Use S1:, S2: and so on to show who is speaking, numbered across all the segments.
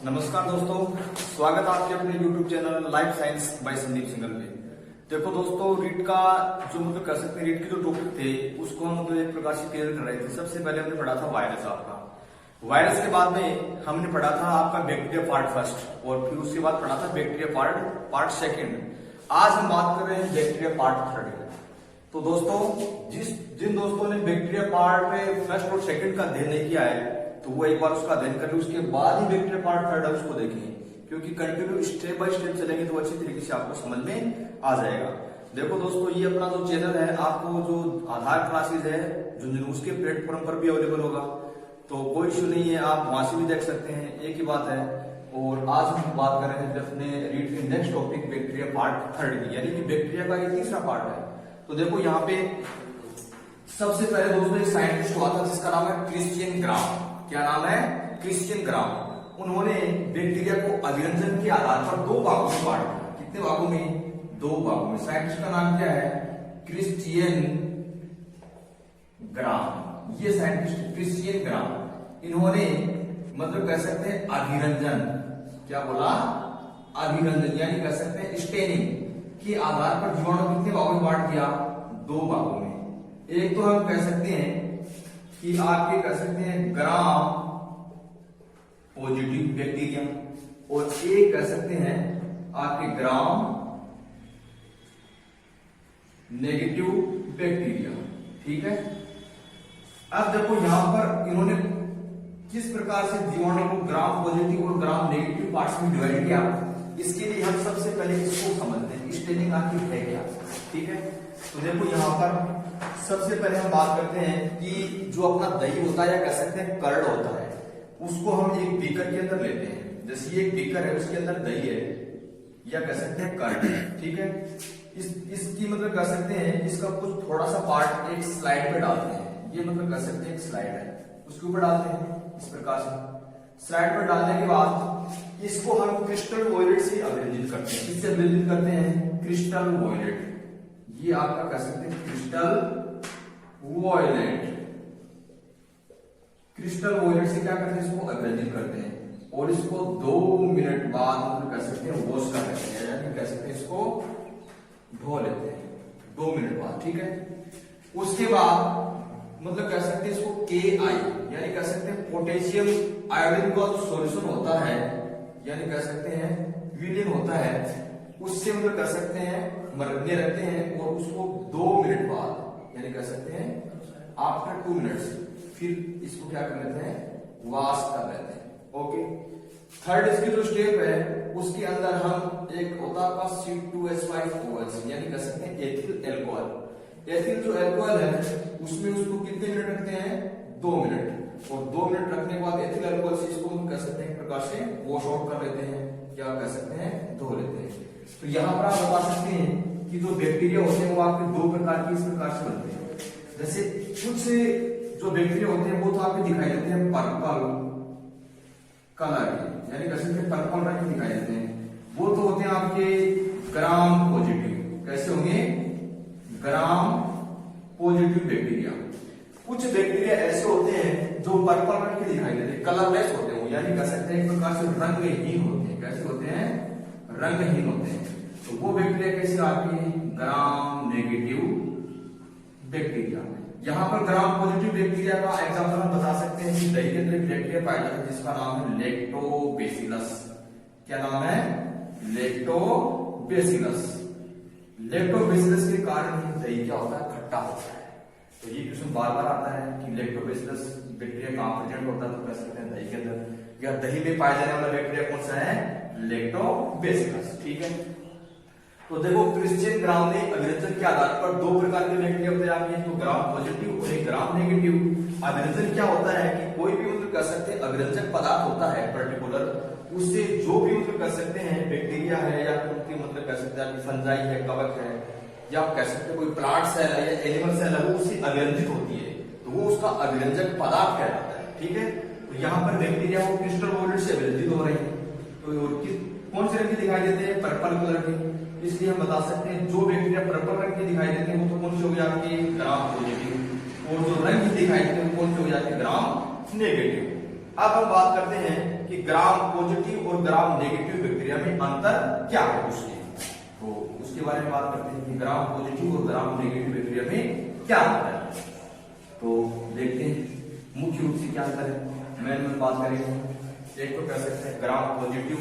S1: नमस्कार दोस्तों, स्वागत है आपके अपने YouTube channel life science by Sandeep single पे। देखो दोस्तों, रीट का जो मतलब कह सकते हैं रीट के जो टॉपिक थे उसको हम मतलब एक प्रकार से क्लियर कर रहे थे। सबसे पहले हमने पढ़ा था वायरस आपका, वायरस के बाद में हमने पढ़ा था आपका बैक्टीरिया पार्ट फर्स्ट और फिर उसके बाद पढ़ा था बैक्टीरिया पार्ट सेकेंड। आज हम बात कर रहे हैं बैक्टीरिया पार्ट थर्ड। तो दोस्तों, जिन दोस्तों ने बैक्टीरिया पार्ट में फर्स्ट और सेकंड का अध्ययन नहीं किया है तो वो एक बार उसका अध्ययन कर ले, उसके बाद ही बैक्टीरिया पार्ट थर्ड है उसको देखें, क्योंकि कंटिन्यू स्टेप बाय स्टेप चलेंगे तो अच्छी तरीके से आपको समझ में आ जाएगा। देखो दोस्तों, ये अपना जो चैनल है आपको जो आधार क्लासेज है जो उसके प्लेटफॉर्म पर भी अवेलेबल होगा, तो कोई इश्यू नहीं है, आप वहां से भी देख सकते हैं, एक ही बात है। और आज हम बात कर रहे हैं अपने रीड के next topic bacteria part third की, यानी कि बैक्टीरिया का ये तीसरा पार्ट है। तो देखो यहाँ पे सबसे पहले दोस्तों एक साइंटिस्ट हुआ था जिसका नाम है क्रिश्चियन ग्राम। क्या नाम है? क्रिश्चियन ग्राम। उन्होंने बैक्टीरिया को अभिरंजन के आधार पर दो भागों में बांट दिया। कितने भागों में? दो भागों में। साइंटिस्ट का नाम क्या है? क्रिश्चियन ग्राम। ये साइंटिस्ट क्रिश्चियन ग्राम, इन्होंने मतलब कह सकते हैं अभिरंजन, क्या बोला? अभिरंजन, यानी कह सकते हैं स्टेनिंग के आधार पर जीवाणु कितने भागों में बांट दिया? दो भागों में। एक तो हम कह सकते हैं कि आपके कह सकते हैं ग्राम पॉजिटिव बैक्टीरिया और एक कह सकते हैं आपके ग्राम नेगेटिव बैक्टीरिया। ठीक है, अब देखो यहां पर इन्होंने किस प्रकार से जीवाणु को ग्राम पॉजिटिव और ग्राम नेगेटिव पार्ट्स में डिवाइड किया, इसके लिए हम सबसे पहले इसको समझते हैं स्टेनिंग आखिर है क्या। ठीक है, तो देखो यहां पर सबसे पहले हम बात करते हैं कि जो अपना दही होता है या कह सकते हैं कर्ड होता है, उसको हम एक बीकर के अंदर लेते हैं। जैसे ये एक बीकर है, उसके अंदर दही है या कह सकते हैं कर्ड है। ठीक है, इसकी मतलब कह सकते हैं इसका कुछ थोड़ा सा पार्ट एक स्लाइड पे डालते हैं। ये मतलब कह सकते हैं एक स्लाइड है, उसके ऊपर डालते हैं इस प्रकार से। स्लाइड पर डालने के बाद इसको हम क्रिस्टल वॉयलेट से अभिरंजित करते हैं। किससे अभिरंजित करते हैं? Crystal violet. ये आपका कह सकते हैं क्रिस्टल वॉयलेट। क्रिस्टल वॉयलेट से क्या करते हैं? इसको अभिरंजित करते हैं और इसको 2 मिनट बाद मतलब कह सकते हैं वॉश कर लेते हैं, यानी कह सकते हैं इसको धो लेते हैं 2 मिनट बाद। ठीक है, उसके बाद मतलब कह सकते हैं इसको KI यानी कह सकते हैं पोटेशियम आयोडीन का जो सॉल्यूशन होता है, यानी कह सकते हैं विलीन होता है, उससे मतलब कह सकते हैं मरने रखते हैं और उसको 2 मिनट बाद यानी कह सकते हैं आफ्टर 2 मिनट्स फिर इसको क्या कर लेते हैं? वॉश कर लेते हैं। ओके, थर्ड इसकी जो स्टेप है उसके अंदर हम एक होता है आपका C2H5OH यानी कह सकते हैं एथिल एल्कोहल। एथिल जो एल्कोहल है उसमें उसको कितने मिनट रखते हैं? 2 मिनट। और 2 मिनट रखने के बाद एथिल अल्कोहल से इसको हम कह सकते हैं एक प्रकार से वॉश आउट कर लेते हैं, क्या कह सकते हैं? धो लेते हैं। तो यहाँ पर आप बता सकते हैं कि जो बैक्टीरिया होते हैं वो आपके दो प्रकार की इस प्रकार से बनते हैं। जैसे कुछ जो बैक्टीरिया होते हैं वो तो आपको दिखाई देते हैं पर्पल कलर के, यानी कह सकते हैं पर्पल रंग के दिखाई देते हैं। वो तो होते हैं आपके ग्राम पॉजिटिव। कैसे होंगे? Gram positive bacteria. कुछ बैक्टीरिया ऐसे होते हैं जो पर्पल रंग के दिखाई देते हैं, कलरलेस होते हैं, यानी कह सकते हैं एक प्रकार से रंगहीन होते हैं। कैसे होते हैं? रंगहीन होते हैं। तो वो बैक्टीरिया कैसे आती है? Gram negative bacteria. यहाँ पर ग्राम पॉजिटिव बैक्टीरिया का एग्जांपल हम बता सकते हैं कि दही के अंदर एक बैक्टीरिया पाया जाता है जिसका नाम है लैक्टोबैसिलस। क्या नाम है? लैक्टोबैसिलस। लैक्टोबैसिलस के कारण ही दही क्या होता है? खट्टा होता है। तो ये क्वेश्चन बार बार आता है कि लैक्टोबैसिलस बैक्टीरिया कहां प्रेजेंट होता है, तो कह सकते हैं दही के अंदर। या दही में पाया जाने वाला बैक्टीरिया कौन सा है? लैक्टोबैसिलस। ठीक है, तो देखो क्रिश्चियन ग्राम ने अभिरंजन के आधार पर दो प्रकार के बैक्टीरिया तैयार किए, तो ग्राम पॉजिटिव और एक ग्राम नेगेटिव। अभिरंजन क्या होता है कि कोई भी मतलब कह सकते हैं अभिरंजक पदार्थ होता है पर्टिकुलर, उससे जो भी मतलब कह सकते हैं बैक्टीरिया है या उनकी मतलब कह सकते हैं फंजाई है, कवक है, या आप कह सकते हैं कोई प्लांट सेल है या एनिमल सेल है, वो उससे अभिरंजित होती है तो वो उसका अभिरंजक पदार्थ कहलाता है। ठीक है, तो यहाँ पर बैक्टीरिया वो क्रिस्टल वॉयलेट से अभिरंजित हो रही है, तो कौन से रंग के दिखाई देते हैं? पर्पल कलर के। इसलिए हम बता सकते हैं जो बैक्टीरिया पर्पल रंग के दिखाई देते हैं वो तो कौन से हो गया आपके? Gram positive. और जो रंग दिखाई देते हैं वो कौन से हो जाते हैं? Gram negative. अब हम बात करते हैं कि ग्राम पॉजिटिव और ग्राम नेगेटिव बैक्टीरिया में अंतर क्या है उसके, तो उसके बारे में बात करते हैं कि ग्राम पॉजिटिव और ग्राम नेगेटिव बैक्टीरिया में क्या अंतर है। तो देखते हैं मुख्य रूप से क्या अंतर है। मैंने बात करेंगे, एक तो कह सकते हैं ग्राम पॉजिटिव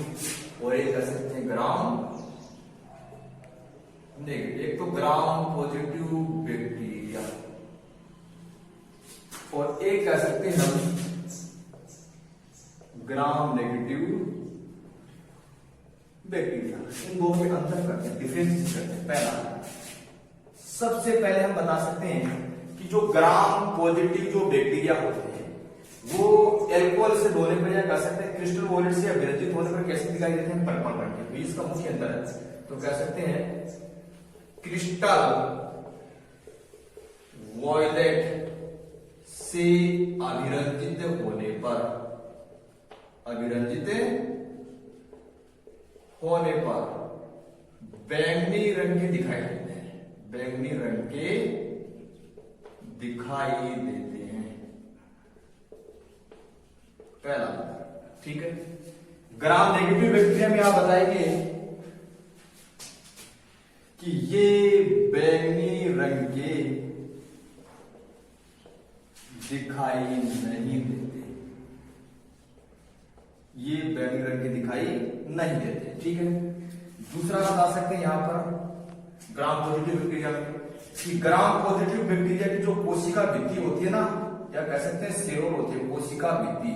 S1: और एक कह सकते हैं ग्राम नेगेटिव। एक तो ग्राम पॉजिटिव बैक्टीरिया और एक कह सकते हैं हम ग्राम नेगेटिव बैक्टीरिया। इन दोनों में अंतर करते हैं, डिफरेंस करते हैं। पहला, सबसे पहले हम बता सकते हैं कि जो ग्राम पॉजिटिव जो बैक्टीरिया होते हैं वो एल्कोहल से धोने पर या कह सकते हैं क्रिस्टल वॉयलेट से विरंजित होने पर कैसे दिखाई देते हैं, पर्पल रंग के। इसका मुख्य अंतर है। तो कह सकते हैं क्रिस्टल वॉयलेट से अभिरंजित होने पर बैंगनी रंग के दिखाई देते हैं, बैंगनी रंग के दिखाई देते हैं। पहला, ठीक है। ग्राम नेगेटिव बैक्टीरिया में आप बताएंगे कि ये बैंगनी रंग के दिखाई नहीं देते, ये बैंगनी रंग के दिखाई नहीं देते, ठीक है। दूसरा बता सकते हैं यहां पर ग्राम पॉजिटिव बैक्टीरिया में कि ग्राम पॉजिटिव बैक्टीरिया की जो कोशिका भित्ति होती है ना, या कह सकते हैं सेलोर होती है, कोशिका भित्ति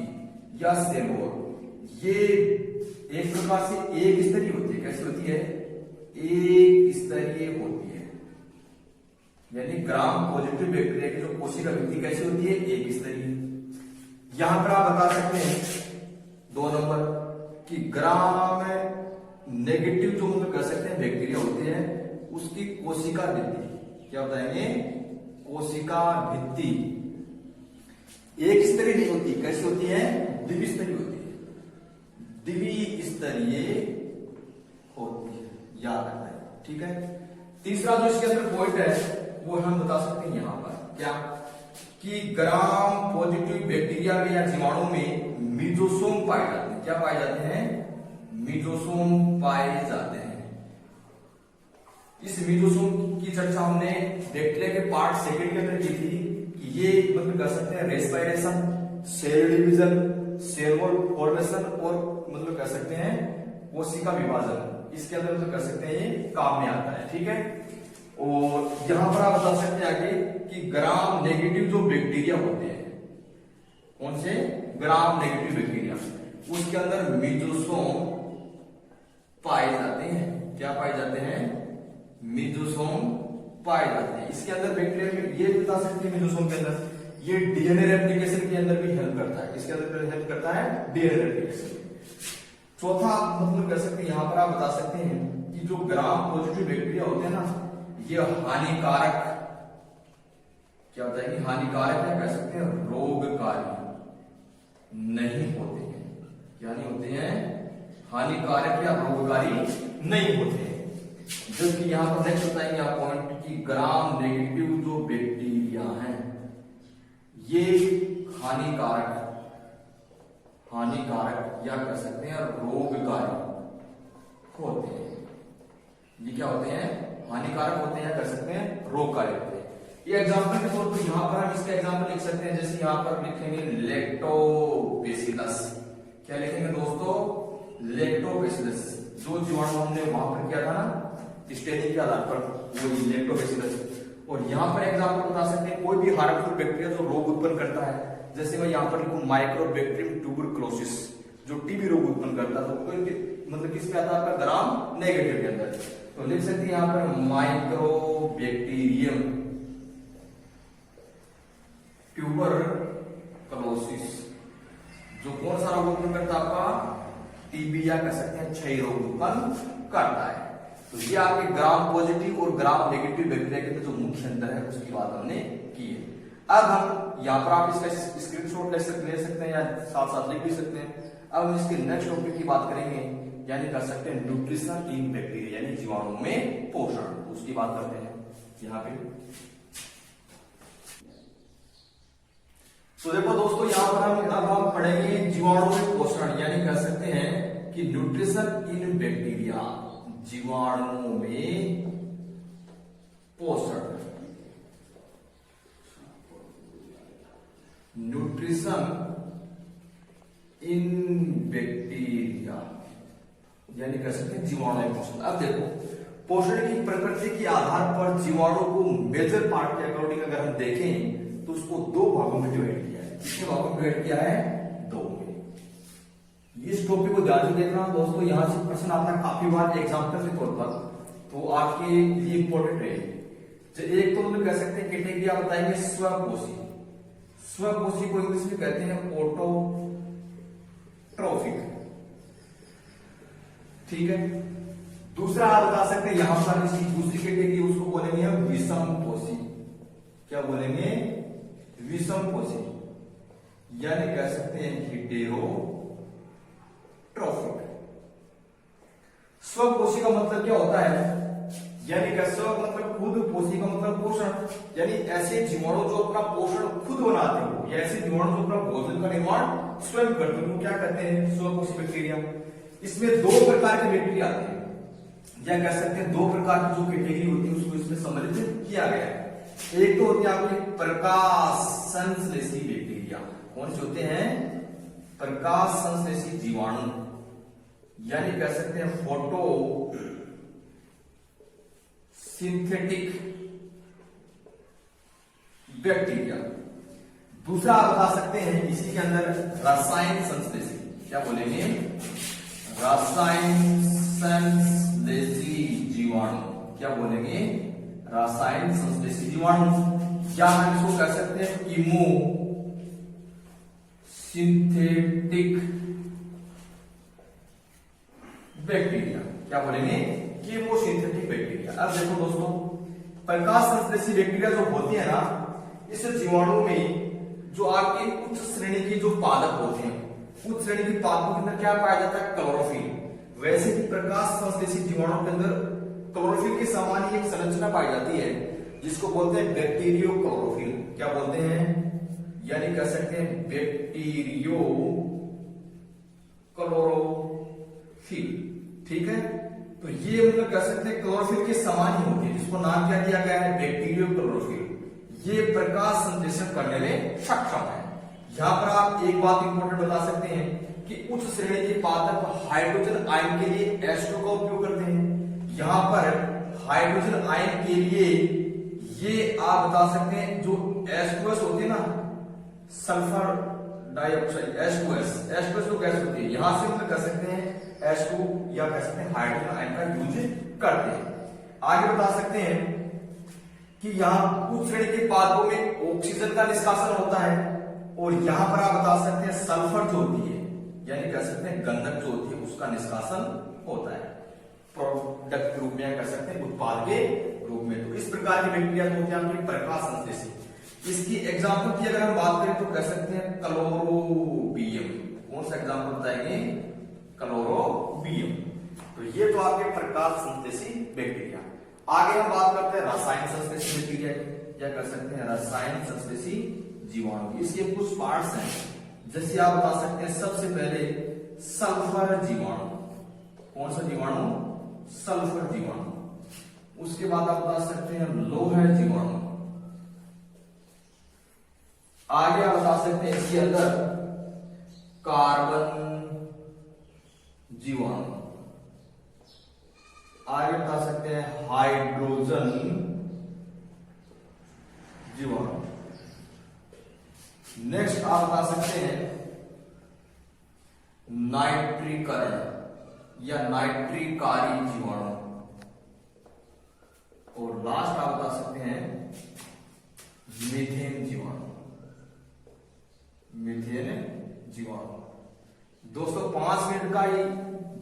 S1: या सेलोर, ये एक प्रकार से एक स्तरीय होती है। कैसी होती है? एक स्तरीय होती है। यानी ग्राम पॉजिटिव बैक्टीरिया की जो कोशिका भित्ति कैसी होती है? एक स्तरीय। यहां पर आप बता सकते हैं 2 नंबर कि ग्राम नेगेटिव जो मतलब कह सकते हैं बैक्टीरिया होते हैं उसकी कोशिका भित्ति क्या बताएंगे? कोशिका भित्ति एक स्तरीय नहीं होती, कैसी होती है? द्विस्तरीय होती है, द्विस्तरीय होती है, याद रखना है, ठीक है। तीसरा जो इसके अंदर पॉइंट है वो हम बता सकते हैं यहां पर क्या, कि ग्राम पॉजिटिव बैक्टीरिया में या जीवाणु में मीजोसोम पाए जाते हैं। क्या पाए जाते हैं? मीजोसोम पाए जाते हैं। इस मीजोसोम की चर्चा हमने बैक्टीरिया के पार्ट सेकंड के अंदर की थी कि ये मतलब कर सकते हैं respiration, cell division, cell wall formation और मतलब कर सकते हैं कोशिका विभाजन। इसके अंदर मतलब कर सकते हैं ये काम में आता है, ठीक है। और यहां पर आप बता सकते हैं आगे कि ग्राम नेगेटिव जो बैक्टीरिया होते हैं, कौन से? ग्राम नेगेटिव बैक्टीरिया, उसके अंदर मीजोसोम पाए जाते हैं। क्या पाए जाते हैं? मीजोसोम पाए जाते हैं। इसके अंदर बैक्टीरिया में ये बता सकते हैं मीजोसोम के अंदर ये डीएनए रेप्लिकेशन के अंदर भी हेल्प करता है। इसके अंदर हेल्प करता है डीएनए रेप्लिकेशन। चौथा मतलब कह सकते हैं यहां पर आप बता सकते हैं कि जो ग्राम पॉजिटिव बैक्टीरिया होते हैं ना, ये हानिकारक, क्या होता है कि हानिकारक या कह सकते हैं रोगकारी नहीं होते हैं। क्या नहीं होते हैं? हानिकारक या रोगकारी नहीं होते हैं। जबकि यहां पर नेक्स्ट बताएंगे आप पॉइंट कि ग्राम नेगेटिव जो बैक्टीरिया हैं ये हानिकारक या कह सकते हैं रोगकारी होते हैं। ये क्या होते हैं? हानिकारक होते हैं या कह सकते हैं रोगकारी होते हैं। ये एग्जांपल के तौर पर यहां पर हम इसका एग्जांपल लिख सकते हैं, जैसे यहां पर लिखेंगे लैक्टोबैसिलस। क्या लिखेंगे दोस्तों? लैक्टोबैसिलस। जो जीवाणु हमने वहां पर किया था ना स्टेनिंग के आधार पर, वो लैक्टोबैसिलस। और यहां पर एग्जांपल बता सकते हैं कोई भी हार्मफुल बैक्टीरिया जो रोग उत्पन्न करता है, जैसे मैं यहां पर लिखूं माइक्रोबैक्टीरियम ट्यूबरकुलोसिस जो टीबी रोग उत्पन्न करता है, तो मतलब किस पे आता है? ग्राम नेगेटिव के अंदर। तो लिख सकते हैं यहां पर माइक्रोबैक्टीरियम ट्यूबरकुलोसिस जो कौन सा रोग उत्पन्न करता है? आपका टीबी या कह सकते हैं क्षय रोग उत्पन्न करता है। तो ये आपके ग्राम पॉजिटिव और ग्राम नेगेटिव बैक्टीरिया के जो मुख्य अंतर है उसकी बात हमने की है। अब हम यहाँ पर आप इसका स्क्रीनशॉट ले सकते हैं या साथ साथ लिख भी सकते हैं। अब हम इसके नेक्स्ट टॉपिक की बात करेंगे, यानी कर सकते हैं न्यूट्रिशन इन बैक्टीरिया, यानी जीवाणु में पोषण, उसकी बात करते हैं यहाँ पे। तो देखो दोस्तों, यहाँ पर हम पढ़ेंगे जीवाणु में पोषण, यानी न्यूट्रिशन इन बैक्टीरिया, जीवाणुओं में पोषण। न्यूट्रिशन इन बैक्टीरिया यानी कह सकते हैं जीवाणु में पोषण। अब देखो, पोषण की प्रकृति के आधार पर जीवाणु को मेजर पार्ट के अकॉर्डिंग अगर हम देखें तो उसको दो भागों में डिवाइड किया है। कितने भागों में डिवाइड किया है? दो में। इस टॉपिक को ध्यान से देखना दोस्तों, यहां से प्रश्न आता है काफी बार एग्जाम्पल के तौर पर, तो आपके लिए इंपॉर्टेंट है। एक तो मतलब कह सकते हैं कैटेगरी आप बताएंगे स्वपोषी। स्वपोषी को इंग्लिश में कहते हैं ऑटोट्रोफिक, ठीक है। दूसरा आप बता सकते हैं यहां पर इसकी दूसरी कैटेगरी, उसको बोलेंगे हम विषमपोषी। क्या बोलेंगे? विषमपोषी, यानी कह सकते हैं हेटेरोट्रोफिक। स्वपोषी का मतलब क्या होता है? यानी का स्व मतलब खुद, पोषी का मतलब पोषण, यानी ऐसे जीवाणु जो अपना पोषण खुद बनाते हो, या ऐसे जीवाणु जो अपना भोजन का निर्माण स्वयं करते हो, क्या कहते हैं? स्वपोषी बैक्टीरिया। इसमें दो प्रकार के बैक्टीरिया आते हैं, या कह सकते हैं दो प्रकार की जो कैटेगरी होती है उसको इसमें सम्मिलित किया गया है। एक तो होती है आपके प्रकाश संश्लेषी बैक्टीरिया। कौन से होते हैं? प्रकाश संश्लेषी जीवाणु, यानी कह सकते हैं फोटो सिंथेटिक बैक्टीरिया। दूसरा आप बता सकते हैं इसी के अंदर रसायन संश्लेषी। क्या बोलेंगे? रसायन संश्लेषी जीवाणु। क्या बोलेंगे? रसायन संश्लेषी जीवाणु, या हम इसको कह सकते हैं इमो सिंथेटिक बैक्टीरिया। क्या बोलेंगे? Chemosynthetic bacteria. अब देखो दोस्तों, प्रकाश संश्लेषी बैक्टीरिया जो होती है ना, इस जीवाणु में जो आपके उच्च श्रेणी की जो पादप होते हैं, उच्च श्रेणी की पादपों के अंदर क्या पाया जाता है? क्लोरोफिल। वैसे ही प्रकाश संश्लेषी जीवाणु के अंदर क्लोरोफिल के समान ही एक संरचना पाई जाती है जिसको बोलते हैं बैक्टीरियो क्लोरोफिल। क्या बोलते हैं? यानी कह सकते हैं बैक्टीरियो क्लोरोफिल, ठीक है। तो ये मतलब कह सकते हैं क्लोरोफिल के समान ही होती है, जिसको नाम क्या दिया गया है? Bacterio chlorophyll. ये प्रकाश संश्लेषण करने में सक्षम है। यहां पर आप एक बात इंपॉर्टेंट बता सकते हैं कि उच्च श्रेणी के पादप हाइड्रोजन आयन के लिए H2 का उपयोग करते हैं। यहां पर हाइड्रोजन आयन के लिए ये आप बता सकते हैं जो H2S होती है ना, सल्फर डाइऑक्साइड, H2S जो गैस होती है, यहां से मतलब कह सकते हैं H2 या कह सकते हैं हाइड्रोजन आयन का यूज करते हैं। आगे बता सकते हैं कि यहाँ उच्च श्रेणी के पादपों में ऑक्सीजन का निष्कासन होता है, और यहां पर आप बता सकते हैं सल्फर जो होती है, यानी कह सकते हैं गंधक जो होती है, उसका निष्कासन होता है प्रोडक्ट के रूप में, कह सकते हैं उत्पाद के रूप में। तो इस प्रकार की बैक्टीरिया जो होती है आपकी प्रकाश संश्लेषी। इसकी एग्जाम्पल की अगर हम बात करें तो कह सकते हैं क्लोरोबियम। कौन सा एग्जाम्पल बताएंगे? क्लोरोबियम। तो ये तो आपके प्रकाश संश्लेषी बैक्टीरिया। आगे हम बात करते हैं रसायन संश्लेषी बैक्टीरिया, या कर सकते हैं रसायन संश्लेषी जीवाणु। इसके कुछ पार्ट्स हैं, जैसे आप बता सकते हैं सबसे पहले सल्फर जीवाणु। कौन सा जीवाणु? सल्फर जीवाणु। उसके बाद आप बता सकते हैं लोह जीवाणु। आगे आप बता सकते हैं इसके अंदर कार्बन जीवाणु। आगे बता सकते हैं हाइड्रोजन जीवाणु। नेक्स्ट आप बता सकते हैं नाइट्रीकरण या नाइट्रीकारी जीवाणु। और लास्ट आप बता सकते हैं मीथेन जीवाणु। मीथेन जीवाणु। दोस्तों 5 मिनट का ही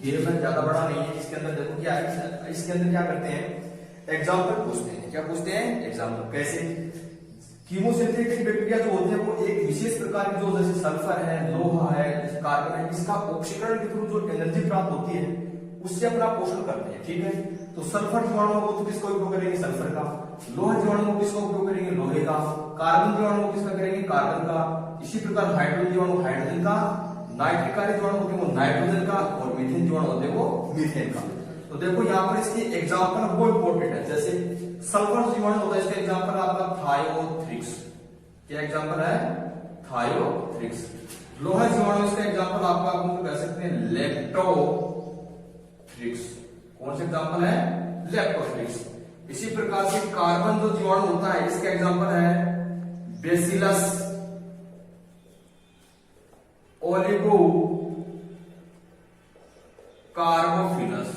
S1: गेम है, ज्यादा बड़ा नहीं है। इसके अंदर देखो क्या है, इसके अंदर क्या करते हैं? एग्जाम्पल पूछते हैं। क्या पूछते हैं? एग्जाम्पल। कैसे? कीमोसिंथेटिक बैक्टीरिया जो होते हैं वो एक विशेष प्रकार की, जो जैसे सल्फर है, लोहा है, जैसे कार्बन है, इसका ऑक्सीकरण के थ्रू जो एनर्जी प्राप्त होती है उससे अपना पोषण करते हैं, ठीक है। तो सल्फर जीवाणु को तो किसका उपयोग करेंगे? सल्फर का। लोहा जीवाणु को किसका उपयोग करेंगे? लोहे का। कार्बन जीवाणु को किसका करेंगे? कार्बन का। इसी प्रकार हाइड्रोजन जीवाणु हाइड्रोजन का। नाइट्रिकारी जीवाणु होते हैं वो नाइट्रोजन का, और मीथेन जीवाणु होते हैं वो मीथेन का। तो देखो यहाँ पर इसकी एग्जाम्पल वो इंपॉर्टेंट है, जैसे सल्फर जीवाणु होता है, इसका एग्जाम्पल आपका थायोथ्रिक्स। क्या एग्जाम्पल है? थायोथ्रिक्स। लोहा जीवाणु इसका एग्जाम्पल आपका आप कह सकते हैं लेप्टोथ्रिक्स। कौन सा एग्जाम्पल है? लेप्टोथ्रिक्स। इसी प्रकार से कार्बन जो जीवाणु होता है इसका एग्जाम्पल है बेसिलस ओलिगो कार्बोफिलस।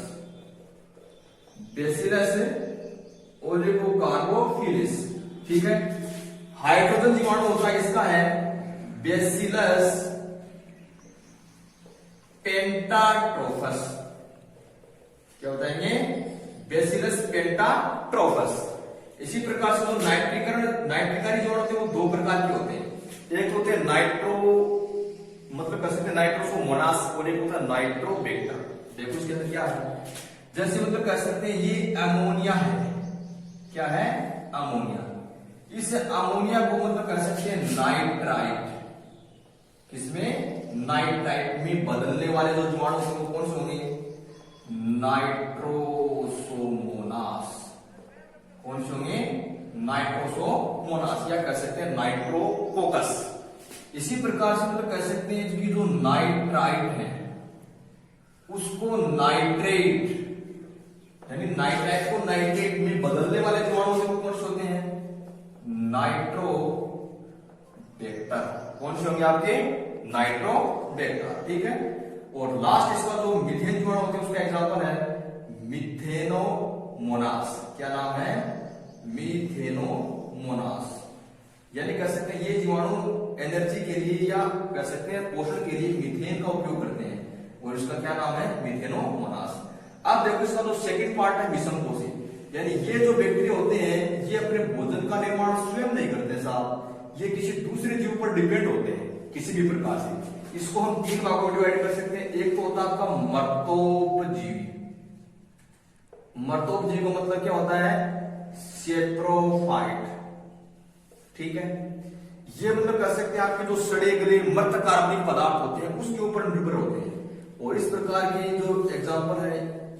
S1: बेसिलस ओलिगो कार्बोफिलिस, ठीक है। हाइड्रोजन जीवाणु होता है, इसका है बेसिलस पेंटाट्रोफस। क्या होता है ये? बेसिलस पेंटाट्रोफस। इसी प्रकार से जो नाइट्रिकारी जीवाणु होते हैं वो दो प्रकार के होते हैं। एक होते हैं नाइट्रो, मतलब कह सकते हैं नाइट्रोसोमोनास, और एक होता है नाइट्रोबैक्टर। देखो इसके अंदर क्या है, जैसे मतलब कह सकते हैं ये अमोनिया है। क्या है? अमोनिया। इस अमोनिया को मतलब कह सकते हैं नाइट्राइट। इसमें नाइट्राइट में बदलने वाले जो जीवाणु होंगे वो कौन से होंगे? नाइट्रोसोमोनास। कौन से होंगे? नाइट्रोसोमोनास, या कह सकते हैं नाइट्रोकोकस। इसी प्रकार से मतलब कह सकते हैं कि जो नाइट्राइट है उसको नाइट्रेट, यानी नाइट्राइट को नाइट्रेट में बदलने वाले जीवाणु कौन से होते हैं? नाइट्रोबैक्टर। कौन से होंगे आपके? नाइट्रोबैक्टर, ठीक है। और लास्ट इसका जो मीथेन जीवाणु होते हैं उसका एग्जांपल है मिथेनोमोनास। क्या नाम है? मिथेनोमोनास। यानी कह सकते हैं ये जीवाणु एनर्जी के लिए या कह सकते हैं पोषण के लिए मीथेन का उपयोग करते हैं, और इसका क्या नाम है? मिथेनोमोनास। अब देखो इसका जो सेकंड पार्ट है विषमकोशी, यानी ये जो बैक्टीरिया होते हैं ये अपने भोजन का निर्माण स्वयं नहीं करते साहब, ये किसी दूसरे जीव पर डिपेंड होते हैं किसी भी प्रकार से। इसको हम तीन भागों में डिवाइड कर सकते हैं। एक तो होता है आपका मर्तोपजीवी। मर्तोपजीवी का मतलब क्या होता है? सेप्रोफाइट, ठीक है। ये मतलब कह सकते हैं आपके जो सड़े गले मृत कार्बनिक पदार्थ होते हैं उसके ऊपर निर्भर होते हैं। और इस प्रकार के जो एग्जांपल है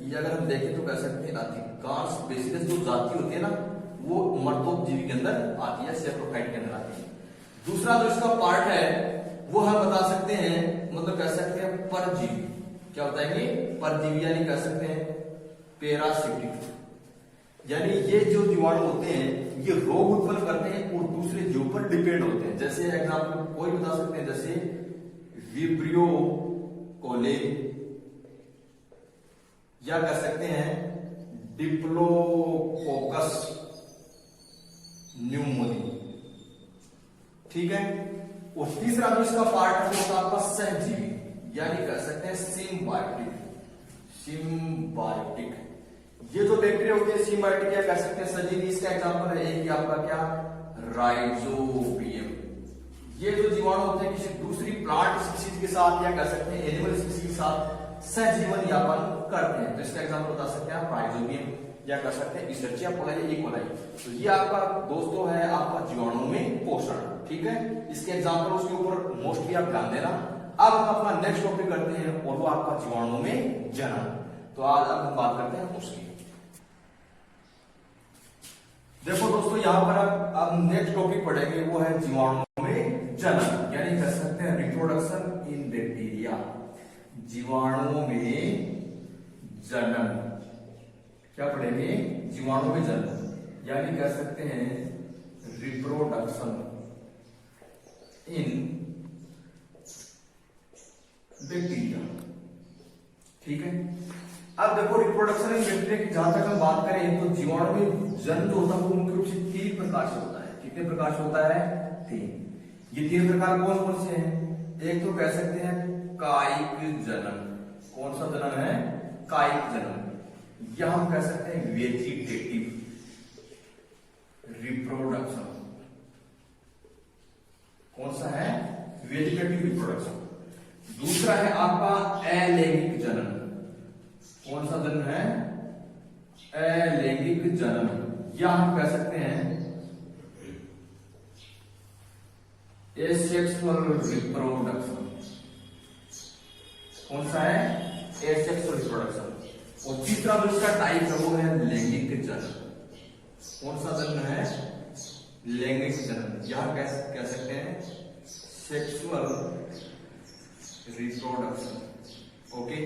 S1: ये अगर हम देखें तो कह सकते हैं अधिकांश बेसिलस जो जाति होती है ना वो मर्तोपजीवी के अंदर आती है, सेप्रोफाइट के अंदर आती है। दूसरा जो इसका पार्ट है वो हम बता सकते हैं, मतलब कह सकते हैं परजीवी। क्या बताएंगे? परजीवी, यानी कह सकते हैं पैरासिटिक। यानी ये जो जीवाणु होते हैं ये रोग उत्पन्न करते हैं और दूसरे जीव पर डिपेंड होते हैं। जैसे एग्जांपल कोई बता सकते हैं, जैसे विब्रियो कोले, या कह सकते हैं डिप्लोकोकस न्यूमोनी, ठीक है। और तीसरा जो इसका पार्ट है वो होता है आपका सहजीवी, यानी कह सकते हैं सिम्बायोटिक। सिम्बायोटिक ये जो बैक्टीरिया होते हैं सिम्बायोटिक, क्या कह सकते हैं सजीवी। इसका एग्जांपल है एक आपका क्या? राइजोबियम। ये जो जीवाणु होते हैं किसी दूसरी प्लांट स्पीशीज के साथ या कह सकते हैं एनिमल स्पीशीज के साथ सहजीवन यापन करते हैं। तो इसका एग्जांपल बता सकते हैं आप राइजोबियम, या कह सकते हैं इचरचिया कोलाई, ई कोलाई। तो ये आपका दोस्तों है आपका जीवाणु में पोषण, ठीक है। इसके एग्जांपल उसके ऊपर मोस्टली आप ध्यान देना। अब हम अपना नेक्स्ट टॉपिक करते हैं और वो आपका जीवाणु में जनन। तो आज अब हम बात करते हैं उसकी। देखो दोस्तों यहां पर अब नेक्स्ट टॉपिक पढ़ेंगे वो है जीवाणु में जनन, यानी कह सकते हैं रिप्रोडक्शन इन बैक्टीरिया। जीवाणुओं में जनन क्या पढ़ेंगे? जीवाणु में जनन, यानी कह सकते हैं रिप्रोडक्शन इन बैक्टीरिया, ठीक है। अब देखो रिप्रोडक्शन इन बैक्टीरिया की जहां तक हम बात करें तो जीवाणु में जन्म जो होता है वो मुख्य रूप से तीन प्रकार से होता है। कितने प्रकार से होता है? तीन। ये तीन प्रकार कौन कौन से हैं? एक तो कह सकते हैं कायिक जनन। कौन सा जनन है? कायिक जनन। या हम कह सकते हैं वेजिटेटिव रिप्रोडक्शन। कौन सा है? Vegetative reproduction. दूसरा है आपका अलैंगिक जनन। कौन सा जनन है? अलैंगिक जनन, या हम कह सकते हैं एसेक्सुअल रिप्रोडक्शन। कौन सा है? Asexual reproduction. और तीसरा जो इसका टाइप है वो है लैंगिक जन्म। कौन सा जन्म है? लैंगिक जन्म। यह कह सकते हैं सेक्सुअल रिप्रोडक्शन। ओके,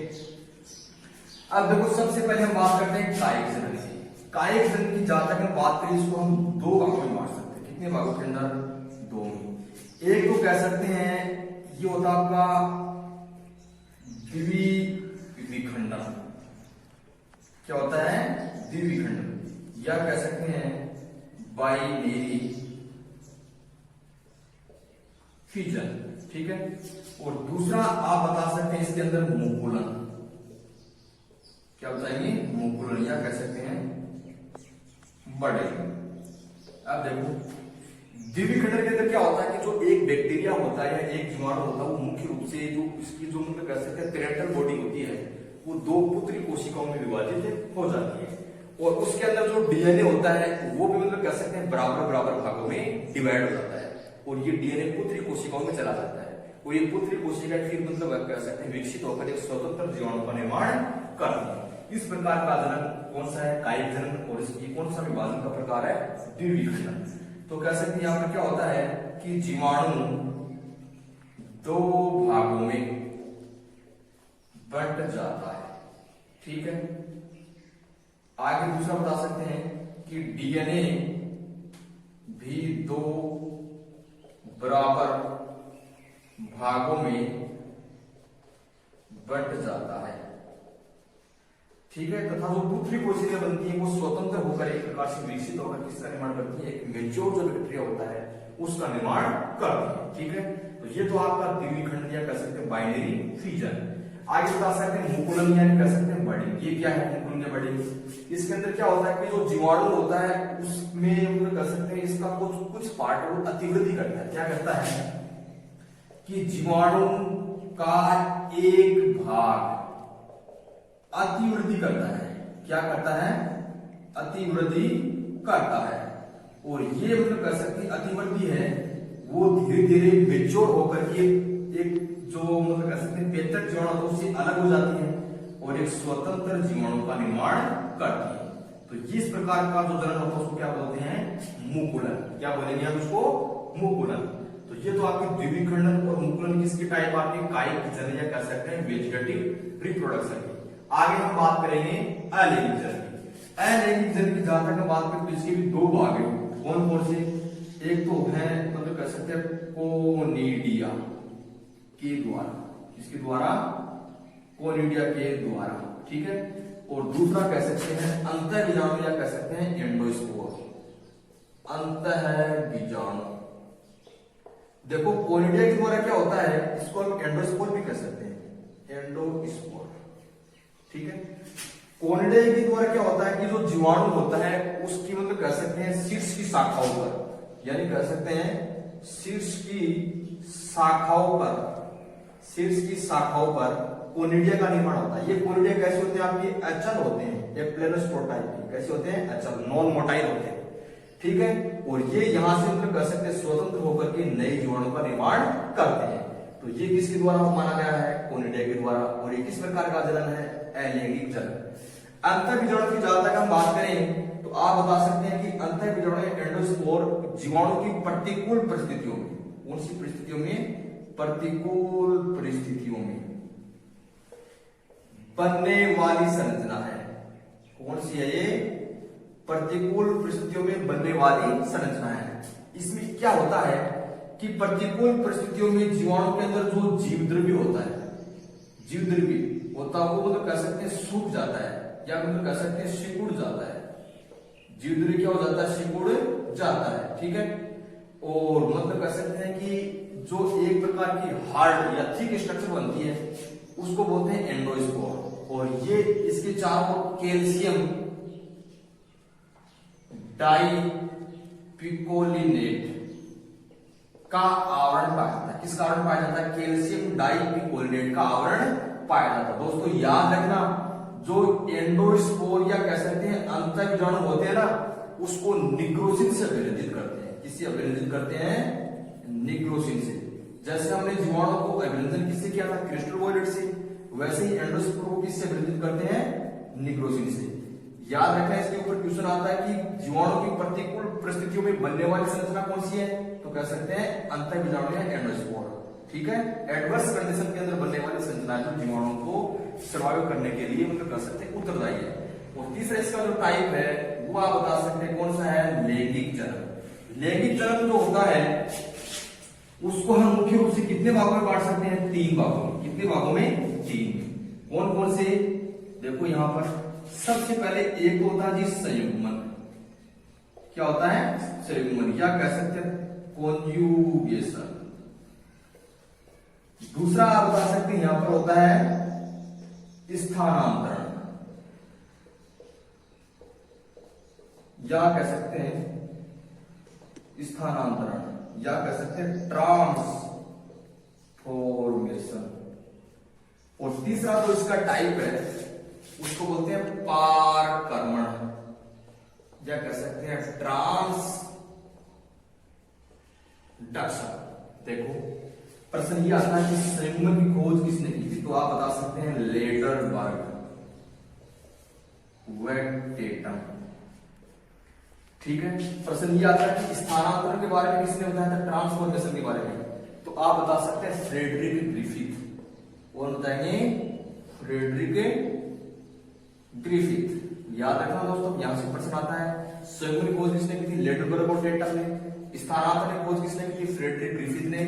S1: अब देखो सबसे पहले हम बात करते हैं कायिक जन्म की। कायिक जन्म की जहां तक हम बात करें इसको हम दो भागों में बांट सकते हैं। कितने भागों के अंदर? दो में। एक तो कह सकते हैं ये होता आपका द्विविखंडन। क्या होता है? द्विविखंडन। या कह सकते हैं बाइनरी फिजन। ठीक है। और दूसरा आप बता सकते हैं इसके अंदर मुकुलन। क्या बताएंगे? मुकुलन, या कह सकते हैं बड़े। अब देखो द्विविखंडन के अंदर क्या होता है कि जो एक बैक्टीरिया होता है या एक जीवाणु होता है वो मुख्य रूप से जो इसकी जो मतलब कह सकते हैं पेरेंटल बॉडी होती है वो दो पुत्री कोशिकाओं में विभाजित हो जाती है। और उसके अंदर जो डीएनए होता है वो भी मतलब कह सकते हैं बराबर बराबर भागों में डिवाइड हो जाता है। और ये डीएनए पुत्री कोशिकाओं में चला जाता है। और ये पुत्री कोशिका फिर मतलब कह सकते हैं विकसित होकर एक स्वतंत्र जीवाणु का निर्माण करती है। इस प्रकार का जन्म कौन सा है? कायिक जन्म। और इसकी कौन सा विभाजन का प्रकार है? द्विविखंडन। तो कह सकते हैं यहाँ पर क्या होता है कि जीवाणु दो भागों में बंट जाता है। ठीक है। आगे दूसरा बता सकते हैं कि डीएनए भी दो बराबर भागों में बंट जाता है। ठीक है। तथा जो पुत्री कोशिकाएं बनती है वो स्वतंत्र होकर एक प्रकार से विकसित होकर किसका निर्माण करती है? एक मेच्योर जो बैक्टीरिया होता है उसका निर्माण करती है। ठीक है। तो ये तो आपका द्विविखंडन या कह सकते हैं बाइनरी फिजन। आगे बता सकते हैं मुकुलन या कह सकते हैं बड़ी। ये क्या है मुकुलन या बड़ी? इसके अंदर क्या होता है कि जो जीवाणु होता है उसमें मतलब कह सकते हैं इसका कुछ पार्ट वो अतिवृद्धि करता है। क्या करता है कि जीवाणु का एक भाग अतिवृद्धि करता है। क्या करता है? अतिवृद्धि करता है। और ये मतलब कह सकते हैं अतिवृद्धि है वो धीरे धीरे मेच्योर होकर के एक जो मतलब कह सकते हैं बेहतर जीवाणु उससे अलग हो जाती है और एक स्वतंत्र जीवाणु का निर्माण करती है। तो इस प्रकार का जो जन्म होता है उसको क्या बोलते हैं? मुकुलन। क्या बोलेंगे हम इसको? मुकुलन। तो ये तो आपके द्विविखंडन और मुकुलन किसकी टाइप? आपके कायिक जन्म या कह सकते हैं वेजिटेटिव रिप्रोडक्शन की। आगे हम बात करेंगे अलैंगिक जन्म की। अलैंगिक जन्म की जहां तक हम बात करें तो इसके भी दो भाग हैं। कौन कौन से? एक तो है मतलब कह सकते हैं कोनिडिया के द्वारा। किसके द्वारा? कोनिडिया के द्वारा। ठीक है। और दूसरा कह सकते हैं अंतःबीजाणु या कह सकते हैं एंडोस्पोर। अंतःबीजाणु। देखो कोनिडिया के द्वारा क्या होता है इसको हम एंडोस्पोर भी कह सकते हैं। एंडोस्पोर। ठीक है। कोनिडिया के द्वारा क्या होता है कि जो जीवाणु होता है उसकी मतलब कह सकते हैं शीर्ष की शाखाओं पर, यानी कह सकते हैं शीर्ष की शाखाओं पर कोनिडिया का निर्माण होता है। ये कोनिडिया कैसे होते हैं? आपके अचल होते हैं, ये प्लेनोस्पोर टाइप के। कैसे होते हैं? अचल, नॉन मोटाइल होते हैं। ठीक है। और ये यहां से मतलब कह सकते हैं स्वतंत्र होकर के नए जीवाणु का निर्माण करते हैं। तो ये किसके द्वारा माना गया है? कोनिडिया के द्वारा। और ये किस प्रकार का जन्म है? अलैंगिक जन्म। अंतःबीजाणु की जहां तक हम बात करें तो आप बता सकते हैं कि अंतःबीजाणु एंडोस्पोर जीवाणु की प्रतिकूल परिस्थितियों में, कौन सी परिस्थितियों में? प्रतिकूल परिस्थितियों में बनने वाली संरचना है। कौन सी है ये? प्रतिकूल परिस्थितियों में बनने वाली संरचना है। इसमें क्या होता है कि प्रतिकूल परिस्थितियों में जीवाणु के अंदर जो जीवद्रव्य होता है, जीवद्रव्य होता है वो मतलब कह सकते हैं सूख जाता है या मतलब कह सकते हैं सिकुड़ जाता है। जीवद्रव्य क्या हो जाता है? सिकुड़ जाता है। ठीक है। और मतलब कह सकते हैं कि जो एक प्रकार की हार्ड या थिक स्ट्रक्चर बनती है उसको बोलते हैं एंडोस्पोर। और ये इसके चारों कैल्शियम डाइपिकोलिनेट का आवरण पाया जाता है। किसका आवरण पाया जाता है? कैल्शियम डाइपिकोलिनेट का आवरण पाया जाता है। दोस्तों याद रखना जो एंडोस्पोर या कह सकते हैं अंतःबीजाणु होते हैं ना उसको निग्रोसिन से अभिनंदित करते हैं। किससे अभिनंदित करते हैं? निग्रोसिन से। जैसे हमने जीवाणु को अभिनंदन किससे किया था? क्रिस्टल वॉयलेट से। वैसे ही एंडोस्पोर को किससे प्रदूषित करते हैं? निक्रोसिन से। याद रखें, इसके ऊपर क्वेश्चन आता है कि जीवाणु की प्रतिकूल परिस्थितियों में बनने वाली संरचना कौन सी है? तो कह सकते हैं अंतःबीजाणु या एंडोस्पोर। ठीक है, एडवर्स कंडीशन के अंदर बनने वाली संरचना जो जीवाणु को सर्वाइव करने के लिए मतलब कह सकते हैं उत्तरदायी है। और तीसरा इसका जो टाइप है वो आप बता सकते हैं कौन सा है? लैंगिक जनन। लैंगिक जनन जो होता है उसको हम मुख्य रूप से कितने भागों में बांट सकते हैं? 3 भागों में। कितने भागों में? 3। कौन कौन से? देखो यहां पर सबसे पहले एक होता है जी संयुग्मन। क्या होता है? संयुग्मन, या कह सकते हैं कॉन्जुगेशन। दूसरा आप बता सकते हैं यहां पर होता है स्थानांतरण, या कह सकते हैं स्थानांतरण, या कह सकते हैं ट्रांसफॉर्मेशन। और तीसरा जो इसका टाइप है उसको बोलते हैं पारकर्मण, या कह सकते हैं ट्रांसडक्शन। देखो प्रश्न ये आता है कि संयुग्मन की खोज किसने की थी? तो आप बता सकते हैं लेडरबर्ग, वेक्टेटम। ठीक है, प्रश्न ये आता है कि स्थानांतरण के बारे में किसने बताया था? ट्रांसफॉर्मेशन के बारे में। तो आप बता सकते हैं फ्रेडरिक ग्रिफिथ। और बताएंगे फ्रेडरिक ग्रिफिथ। याद रखना दोस्तों, यहां से प्रश्न आता है संयुग्मन की खोज किसने की थी? लेडरबर्ग और टेटम ने। स्थानांतरण की खोज किसने की थी? फ्रेडरिक ग्रिफिथ ने।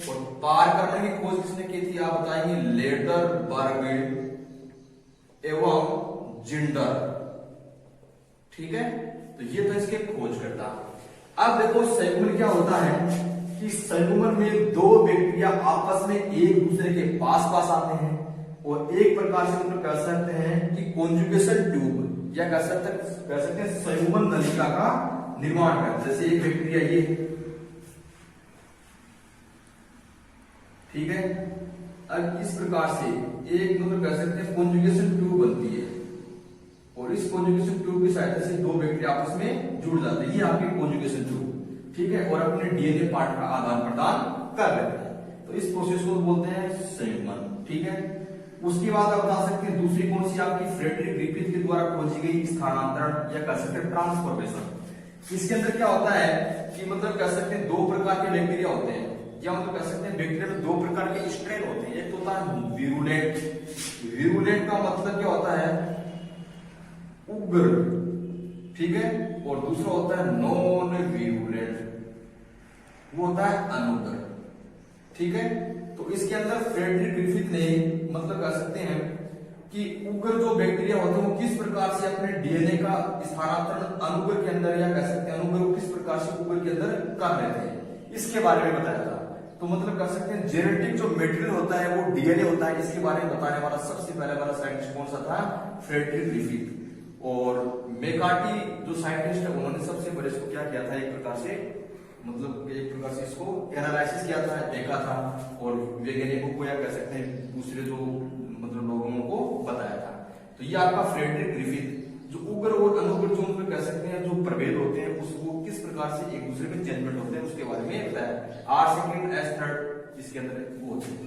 S1: और पारकर्मण की खोज किसने की थी? आप बताएंगे लेडरबर्ग एवं जिंडर। ठीक है, तो ये तो इसके खोजकर्ता। अब देखो संयुग्मन क्या होता है कि संयुग्मन में 2 बैक्टीरिया आपस में एक दूसरे के पास पास आते हैं और एक प्रकार से मतलब कह सकते हैं कि कॉन्जुगेशन ट्यूब, या कह सकते हैं संयुग्मन नलिका का निर्माण करते हैं। जैसे एक बैक्टीरिया ये, ठीक है, अब इस प्रकार से एक मतलब कह सकते हैं कॉन्जुगेशन ट्यूब बनती है और इस कॉन्जुगेशन ट्यूब की सहायता से 2 बैक्टीरिया आपस में जुड़ जाते हैं। ये आपकी कॉन्जुगेशन ट्यूब, ठीक है, और अपने डीएनए पार्ट का आदान प्रदान कर लेते हैं। तो इस प्रोसेस को बोलते हैं संयुग्मन। ठीक है, उसके बाद आप बता सकते हैं दूसरी कौन सी आपकी? फ्रेडरिक ग्रिफिथ के द्वारा खोजी गई स्थानांतरण, या कह सकते हैं ट्रांसफॉर्मेशन। इसके अंदर क्या होता है कि मतलब कह सकते हैं 2 प्रकार के बैक्टीरिया होते हैं, या मतलब कह सकते हैं बैक्टीरिया में 2 प्रकार के स्ट्रेन होते हैं। एक तो होता है विरुलेंट। विरुलेंट का मतलब क्या होता है? उग्र। ठीक है, और दूसरा होता है नॉन विरुलेंट, वो होता है अनुग्र। ठीक है, तो इसके अंदर फ्रेडरिक ग्रिफिथ ने मतलब कह सकते हैं कि उग्र जो बैक्टीरिया होते हैं वो किस प्रकार से अपने डीएनए का स्थानांतरण अनुग्र के अंदर, या कह सकते हैं अनुग्र को किस प्रकार से उग्र के अंदर कर लेते हैं, इसके बारे में बताया था। तो मतलब कह सकते हैं जेनेटिक जो मटेरियल होता है वो डीएनए होता है, इसके बारे में बताने वाला सबसे पहले वाला साइंटिस्ट कौन सा था? Frederick Griffith. और मेकार्टी जो साइंटिस्ट है उन्होंने सबसे पहले इसको क्या किया था? एक प्रकार से मतलब एक प्रकार से इसको एनालिसिस किया था, देखा था, और वैज्ञानिकों को या कह सकते हैं दूसरे जो मतलब लोगों को बताया था। तो ये आपका फ्रेडरिक ग्रिफिथ जो उग्र और अनुग्र जो उनमें कह सकते हैं जो प्रभेद होते हैं उसको किस प्रकार से एक दूसरे में चेंजमेंट होते हैं उसके बारे में बताया। आर सेकंड एस थर्ड इसके अंदर वो होते हैं।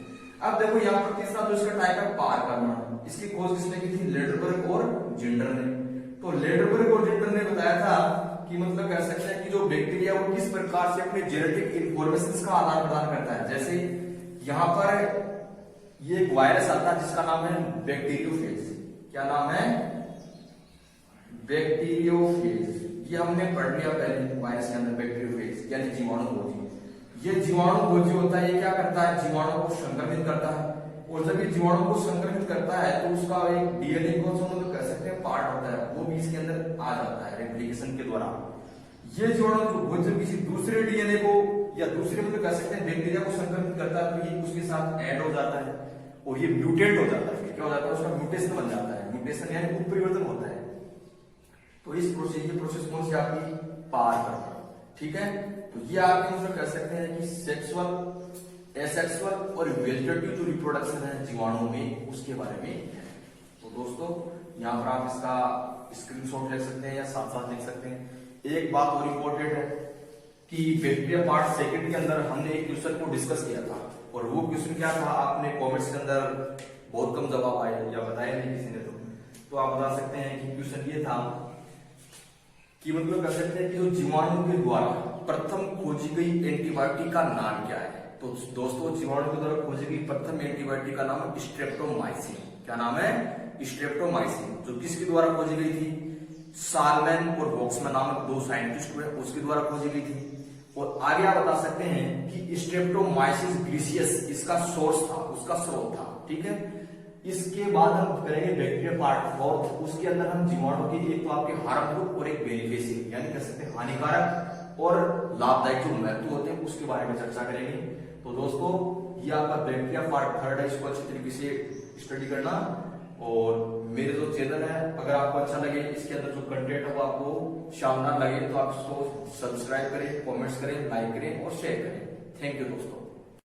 S1: अब देखो यहाँ पर तीसरा जो इसका टाइप है पारकर्मण, इसकी खोज किसने की थी? लेडरबर्ग और जिंडर ने। तो लेडरबर्ग और जिंडर ने बताया था कि मतलब कह सकते हैं कि जो बैक्टीरिया वो किस प्रकार से अपने जेनेटिक इंफॉर्मेशन का आदान प्रदान करता है। जैसे यहाँ पर ये एक वायरस आता है जिसका नाम है बैक्टीरियोफेज। क्या नाम है? बैक्टीरियोफेज। ये हमने पढ़ लिया पहले वायरस के अंदर, बैक्टीरियोफेज यानी जीवाणु भोजी। ये जीवाणु भोजी होता है, ये क्या करता है? जीवाणु को संक्रमित करता है, और जब ये जीवाणु को संक्रमित करता है तो उसका एक डीएनए को हम कह सकते हैं पार्ट होता है, वो भी इसके अंदर आ जाता है रेप्लिकेशन के द्वारा। ये जीवाणु जो जब किसी दूसरे डीएनए को या दूसरे मतलब कह सकते हैं बैक्टीरिया को संक्रमित करता है तो ये उसके साथ ऐड हो जाता है और ये म्यूटेट हो जाता है। क्या हो जाता है? उसका म्यूटेशन बन जाता है। म्यूटेशन यानी उत्परिवर्तन होता है। तो इस प्रोसेस, ये प्रोसेस कौन सी आपकी? पारकर्मण। ठीक है, तो ये आप मतलब कह सकते हैं कि सेक्सुअल, एसेक्सुअल और वेजिटेटिव जो रिप्रोडक्शन है जीवाणु में उसके बारे में है। तो दोस्तों यहाँ पर आप इसका स्क्रीनशॉट ले सकते हैं या साथ साथ लिख सकते हैं। एक बात और इम्पोर्टेंट है कि बैक्टीरिया पार्ट सेकंड के अंदर हमने एक क्वेश्चन को डिस्कस किया था और वो क्वेश्चन क्या था? आपने कमेंट्स के अंदर बहुत कम जवाब आए या बताया नहीं किसी ने तो आप बता सकते हैं कि क्वेश्चन ये था कि मतलब कह सकते हैं कि जो जीवाणु के द्वारा प्रथम खोजी गई एंटीबायोटिक का नाम क्या है। तो दोस्तों जीवाणु के द्वारा खोजी गई प्रथम एंटीबायोटिक का नाम है स्ट्रेप्टोमाइसिन। क्या नाम है? स्ट्रेप्टोमाइसिन। जो किसके द्वारा खोजी गई थी? सालमैन और वॉक्समैन नामक दो साइंटिस्ट हुए, उसके द्वारा खोजी गई थी। और आगे आप बता सकते हैं कि स्ट्रेप्टोमाइसिस ग्रीसियस इसका सोर्स था, उसका स्रोत था। ठीक है, इसके बाद हम करेंगे बैक्टीरिया पार्ट और उसके अंदर हम जीवाणु की एक तो आपके हार्मफुल और एक बेनिफिशियल यानी कह सकते हैं हानिकारक और लाभदायक जो महत्व होते हैं उसके बारे में चर्चा करेंगे। तो दोस्तों ये आपका बैक्टीरिया पार्ट थर्ड है, इसको अच्छी तरीके से स्टडी करना। और मेरे जो चैनल है अगर आपको अच्छा लगे, इसके अंदर जो कंटेंट है वो आपको शानदार लगे तो आप इसको सब्सक्राइब करें, कमेंट्स करें, लाइक करें और शेयर करें। थैंक यू दोस्तों।